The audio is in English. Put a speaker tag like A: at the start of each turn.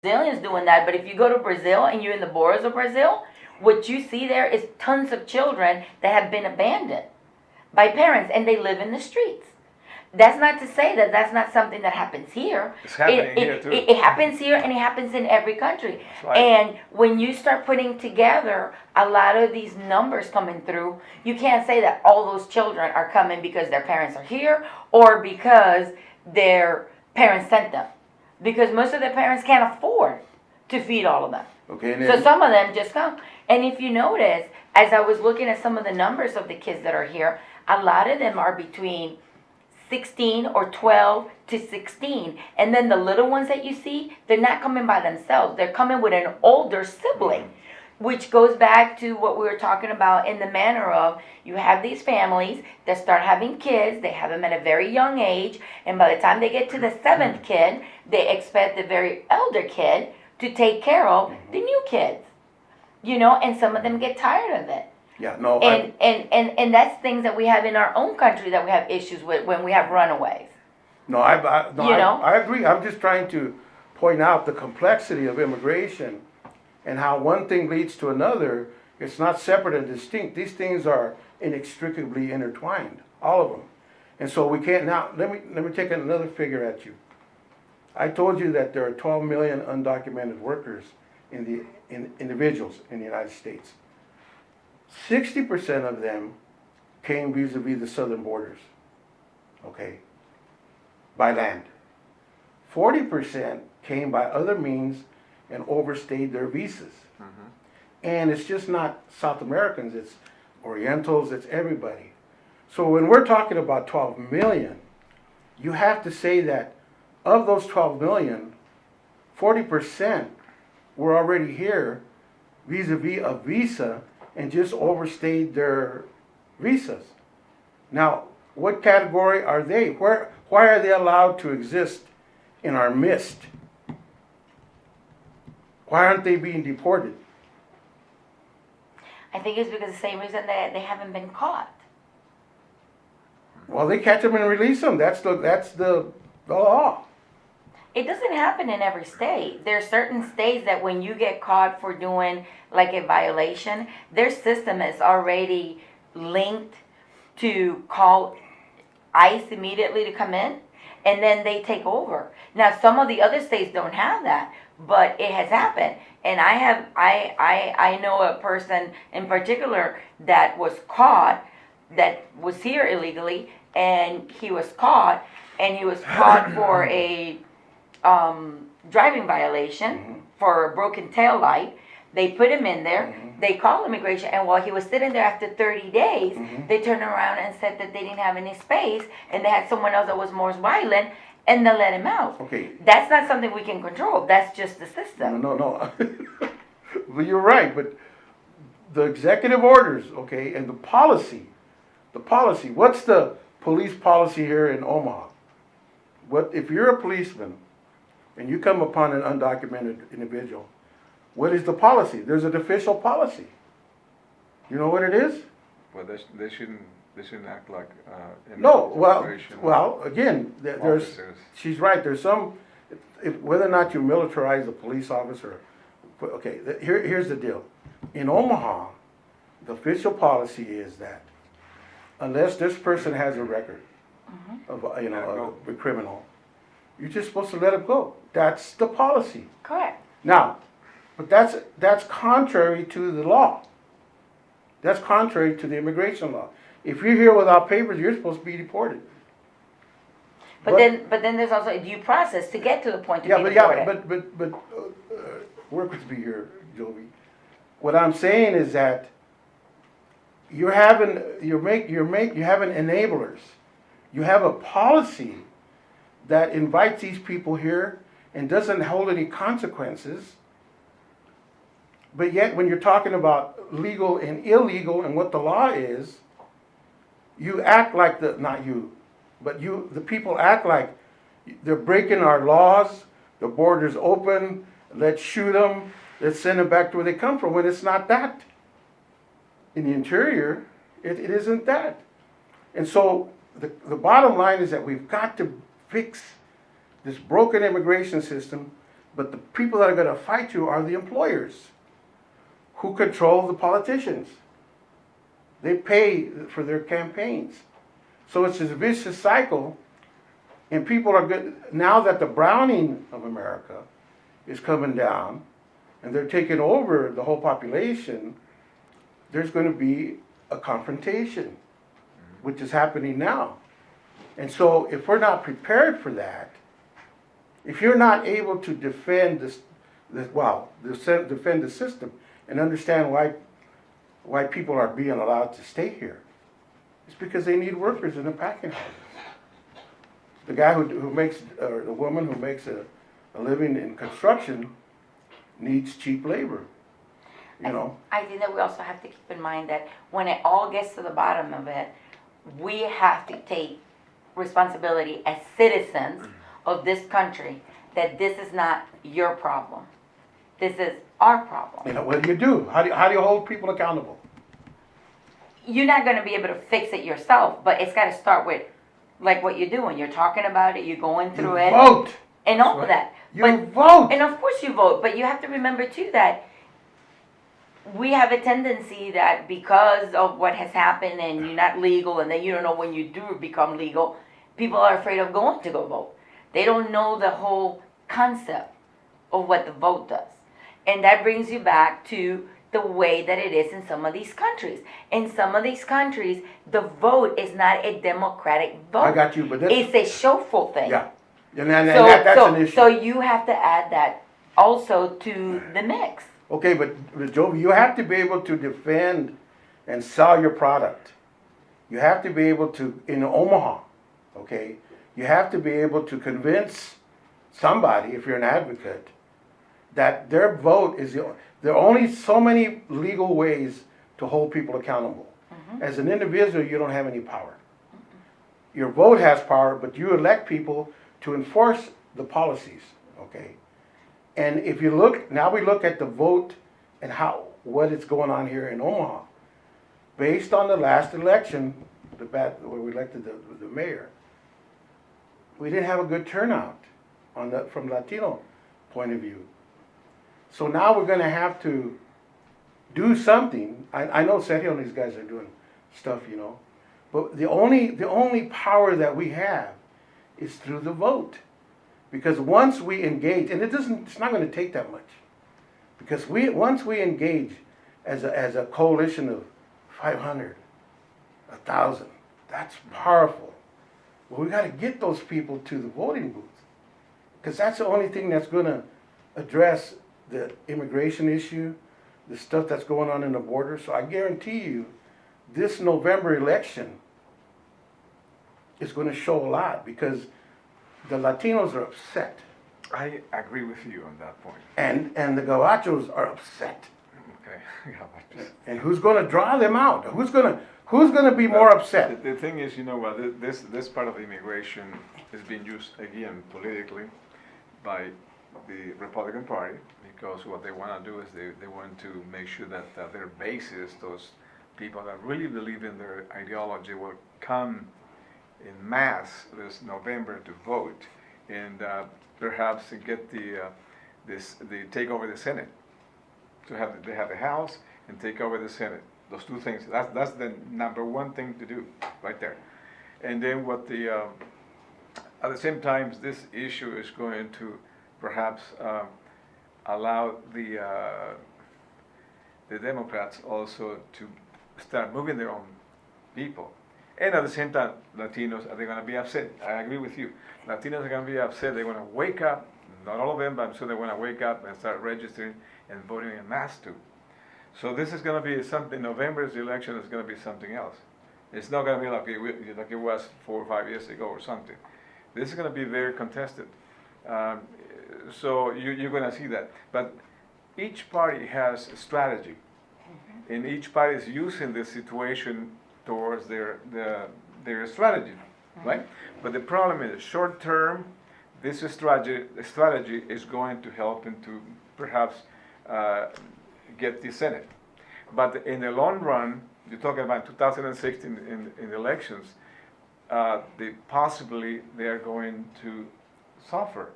A: Brazilians doing that, but if you go to Brazil and you're in the borders of Brazil, what you see there is tons of children that have been abandoned by parents and they live in the streets. That's not to say that that's not something that happens here.
B: It's happening here too.
A: It happens here and it happens in every country.
B: Right.
A: And when you start putting together a lot of these numbers coming through, you can't say that all those children are coming because their parents are here or because their parents sent them. Because most of their parents can't afford to feed all of them.
C: Okay, and
A: So
C: then,
A: some of them just come. And if you notice, as I was looking at some of the numbers of the kids that are here, a lot of them are between 16 or 12 to 16. And then the little ones that you see, they're not coming by themselves. They're coming with an older sibling, which goes back to what we were talking about in the manner of you have these families that start having kids. They have them at a very young age. And by the time they get to the seventh kid, they expect the very elder kid to take care of the new kids. You know, and some of them get tired of it.
C: yeah, no,
A: And that's things that we have in our own country that we have issues with when we have runaways.
C: no,
A: You know?
C: I agree. I'm just trying to point out the complexity of immigration and how one thing leads to another. It's not separate and distinct. These things are inextricably intertwined, all of them. And so we can't now. Let me take another figure at you. I told you that there are 12 million undocumented workers in individuals in the United States. 60% of them came vis-a-vis the southern borders, okay, by land. 40% came by other means and overstayed their visas. And it's just not South Americans, it's Orientals, it's everybody. So when we're talking about 12 million, you have to say that of those 12 million, 40% were already here vis-a-vis a visa and just overstayed their visas. Now, what category are they? Why are they allowed to exist in our midst? Why aren't they being deported?
A: I think it's because the same reason that they haven't been caught.
C: Well, they catch them and release them. That's the law.
A: It doesn't happen in every state. There are certain states that when you get caught for doing like a violation, their system is already linked to call ICE immediately to come in, and then they take over. Now, some of the other states don't have that, but it has happened. And I know a person in particular that was caught, that was here illegally, and he was caught for a driving violation for a broken tail light. They put him in there. They called immigration, and while he was sitting there after 30 days, they turned around and said that they didn't have any space, and they had someone else that was more violent, and they let him out.
C: Okay.
A: That's not something we can control. That's just the system.
C: No. Well, you're right, but the executive orders, okay, and the policy, what's the police policy here in Omaha? What if you're a policeman and you come upon an undocumented individual, what is the policy? There's an official policy. You know what it is?
B: Well, they shouldn't act like
C: No,
B: immigration
C: again,
B: officers.
C: she's right. There's some, whether or not you militarize a police officer, okay, here's the deal. In Omaha, the official policy is that unless this person has a record of, a criminal, you're just supposed to let him go. That's the policy.
A: Correct.
C: Now, but that's contrary to the law. That's contrary to the immigration law. If you're here without papers, you're supposed to be deported.
A: But then there's also a due process to get to the point to be deported.
C: But work with me here, Jovi. What I'm saying is that you have enablers. You have a policy that invites these people here and doesn't hold any consequences. But yet, when you're talking about legal and illegal and what the law is, you act like the people act like they're breaking our laws. The border's open. Let's shoot them. Let's send them back to where they come from. When it's not that. In the interior, it isn't that. And so the bottom line is that we've got to fix this broken immigration system But the people that are gonna fight you are the employers who control the politicians. They pay for their campaigns. So it's this vicious cycle, and people are good, now that the browning of America is coming down, and they're taking over the whole population, there's gonna be a confrontation, which is happening now. And so if we're not prepared for that, if you're not able to defend defend the system and understand why people are being allowed to stay here, it's because they need workers in the packing houses. The guy who makes, or the woman who makes a living in construction needs cheap labor, you know?
A: I think that we also have to keep in mind that when it all gets to the bottom of it, we have to take responsibility as citizens of this country that this is not your problem. This is our problem.
C: You know, what do you do? How do you hold people accountable?
A: You're not going to be able to fix it yourself, but it's got to start with like what you're doing. You're talking about it, you're going through
C: You
A: it,
C: vote.
A: and all of that.
C: You vote.
A: And of course you vote, but you have to remember too that we have a tendency that because of what has happened and you're not legal and then you don't know when you do become legal, people are afraid of going to go vote. They don't know the whole concept of what the vote does. And that brings you back to the way that it is in some of these countries. In some of these countries, the vote is not a democratic vote.
C: I got you, but that's,
A: It's a showful thing.
C: yeah. And that's an issue.
A: So you have to add that also to the mix.
C: Okay, but Joe, you have to be able to defend and sell your product. You have to be able to, in Omaha, okay, you have to be able to convince somebody, if you're an advocate, that their vote is there are only so many legal ways to hold people accountable. As an individual, you don't have any power. Your vote has power, but you elect people to enforce the policies, okay? And if you look, now we look at the vote and what is going on here in Omaha. Based on the last election, where we elected the mayor, we didn't have a good turnout from Latino point of view. So now we're gonna have to do something. I know Sergio and these guys are doing stuff, you know, but the only power that we have is through the vote. Because once we engage, and it's not going to take that much, because once we engage as a coalition of 500, 1,000, that's powerful. Well, we got to get those people to the voting booth, because that's the only thing that's going to address the immigration issue, the stuff that's going on in the border. So I guarantee you, this November election is going to show a lot, because the Latinos are upset.
B: I agree with you on that point.
C: And the Gabachos are upset.
B: Okay. Yeah, but-
C: And who's going to draw them out? Who's going to be more upset?
B: The thing is, you know what, this part of immigration is being used again politically by the Republican Party, because what they want to do is they want to make sure that their bases, those people that really believe in their ideology, will come in mass this November to vote, and perhaps to get the take over the Senate, they have the House and take over the Senate. Those two things. That's the number one thing to do right there. And then at the same time, this issue is going to perhaps allow the Democrats also to start moving their own people. And at the same time, Latinos, are they going to be upset? I agree with you. Latinos are going to be upset. They're going to wake up, not all of them, but I'm sure they're going to wake up and start registering and voting en masse too. So this is going to be something, November's election is going to be something else. It's not going to be like it was 4 or 5 years ago or something. This is going to be very contested. So you're going to see that. But each party has a strategy. And each party is using this situation towards their strategy, right? But the problem is, short term, this strategy is going to help them to perhaps get the Senate. But in the long run, you're talking about 2016 in the elections, possibly they are going to suffer